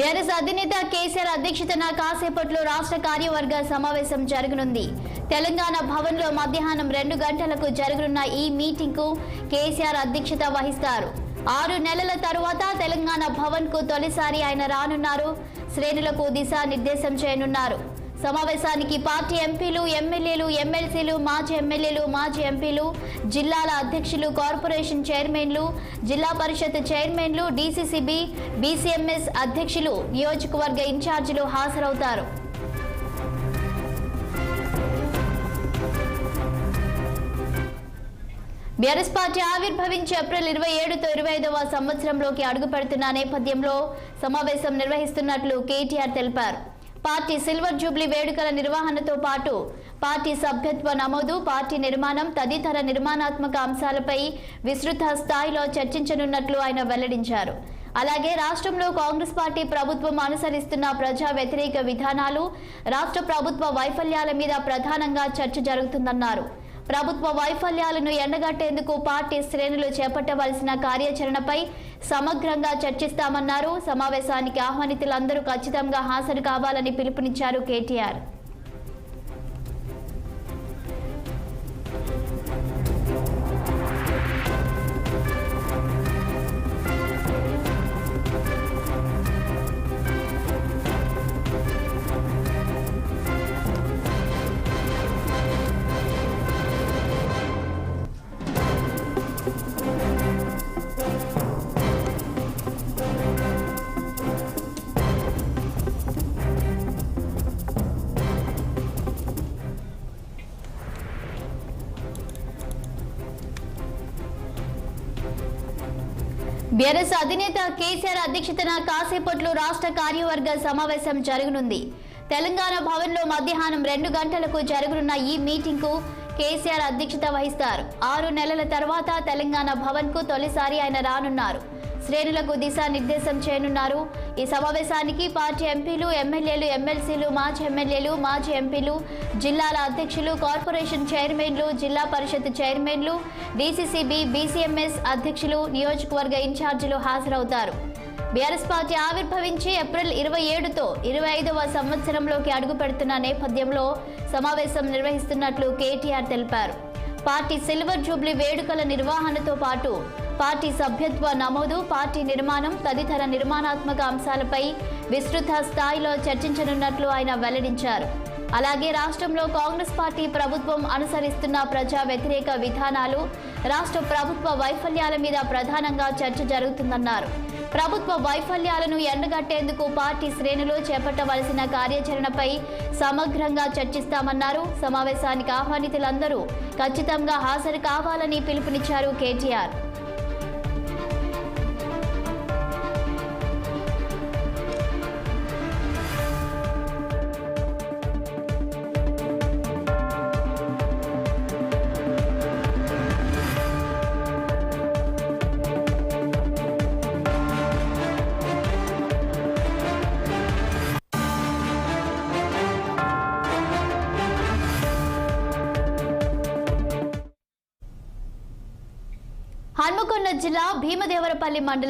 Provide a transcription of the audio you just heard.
BRS అధినేత కేసీఆర్ అధ్యక్షతన కాసేపట్లో రాష్ట్ర కార్యవర్గ సమావేశం జరగనుంది. తెలంగాణ భవన్లో మధ్యాహ్నం 2 గంటలకు జరగనున్న ఈ మీటింగ్కు కేసీఆర్ అధ్యక్షత వహిస్తారు. 6 నెలల తరువాత తెలంగాణ భవన్కు తొలిసారి ఆయన రానున్నారు. శ్రేణులకు దిశానిర్దేశం చేయనున్నారు. సమావేశానికి పార్టీ ఎంపీలు, ఎమ్మెల్యేలు, ఎమ్మెల్సీలు, మాజీ ఎమ్మెల్యేలు, మాజీ ఎంపీలు, జిల్లాల అధ్యక్షులు, కార్పొరేషన్ చైర్మన్లు, జిల్లా పరిషత్ చైర్మన్లు, డీసీసీబీ, బీసీఎంఎస్ అధ్యక్షులు, నియోజకవర్గ ఇన్ఛార్జీలు హాజరవుతారు. బీఆర్ఎస్ పార్టీ ఆవిర్భవించి ఏప్రిల్ 27తో 25వ సంవత్సరంలోకి అడుగుపెడుతున్న నేపథ్యంలో సమావేశం నిర్వహిస్తున్నట్లు కేటీఆర్ తెలిపారు. పార్టీ సిల్వర్ జూబ్లీ వేడుకల నిర్వహణతో పాటు పార్టీ సభ్యత్వ నమోదు, పార్టీ నిర్మాణం తదితర నిర్మాణాత్మక అంశాలపై విస్తృత స్థాయిలో చర్చించనున్నట్లు ఆయన వెల్లడించారు. అలాగే రాష్ట్రంలో కాంగ్రెస్ పార్టీ ప్రభుత్వం అనుసరిస్తున్న ప్రజా వ్యతిరేక విధానాలు, రాష్ట్ర ప్రభుత్వ వైఫల్యాల మీద ప్రధానంగా చర్చ జరుగుతుందన్నారు. ప్రభుత్వ వైఫల్యాలను ఎండగట్టేందుకు పార్టీ శ్రేణులు చేపట్టవలసిన కార్యాచరణపై సమగ్రంగా చర్చిస్తామన్నారు. సమావేశానికి ఆహ్వానితులందరూ ఖచ్చితంగా హాజరు కావాలని పిలుపునిచ్చారు కేటీఆర్. బీఆర్ఎస్ అధినేత కేసీఆర్ అధ్యక్షతన కాసేపట్లో రాష్ట్ర కార్యవర్గ సమావేశం జరగనుంది. తెలంగాణ భవన్లో మధ్యాహ్నం 2 గంటలకు జరగనున్న ఈ మీటింగ్కు కేసీఆర్ అధ్యక్షత వహిస్తారు. 6 నెలల తర్వాత తెలంగాణ భవన్కు తొలిసారి ఆయన రానున్నారు. శ్రేణులకు దిశానిర్దేశం చేయనున్నారు. ఈ సమావేశానికి పార్టీ ఎంపీలు, ఎమ్మెల్యేలు, ఎమ్మెల్సీలు, మాజీ ఎమ్మెల్యేలు, మాజీ ఎంపీలు, జిల్లాల అధ్యక్షులు, కార్పొరేషన్ చైర్మన్లు, జిల్లా పరిషత్ చైర్మన్లు, డీసీసీబీ, బీసీఎంఎస్ అధ్యక్షులు, నియోజకవర్గ ఇన్ఛార్జీలు హాజరవుతారు. బీఆర్ఎస్ పార్టీ ఆవిర్భవించి ఏప్రిల్ 27తో 25వ సంవత్సరంలోకి అడుగుపెడుతున్న నేపథ్యంలో సమావేశం నిర్వహిస్తున్నట్లు కేటీఆర్ తెలిపారు. పార్టీ సిల్వర్ జూబ్లీ వేడుకల నిర్వహణతో పాటు పార్టీ సభ్యత్వ నమోదు, పార్టీ నిర్మాణం తదితర నిర్మాణాత్మక అంశాలపై విస్తృత స్థాయిలో చర్చించనున్నట్లు ఆయన వెల్లడించారు. అలాగే రాష్ట్రంలో కాంగ్రెస్ పార్టీ ప్రభుత్వం అనుసరిస్తున్న ప్రజా వ్యతిరేక విధానాలు, రాష్ట్ర ప్రభుత్వ వైఫల్యాల మీద ప్రధానంగా చర్చ జరుగుతుందన్నారు. ప్రభుత్వ వైఫల్యాలను ఎండగట్టేందుకు పార్టీ శ్రేణులు చేపట్టవలసిన కార్యాచరణపై సమగ్రంగా చర్చిస్తామన్నారు. సమావేశానికి ఆహ్వానితులందరూ ఖచ్చితంగా హాజరు కావాలని పిలుపునిచ్చారు కేటీఆర్. హన్మకొండ జిల్లా భీమదేవరపల్లి మండలం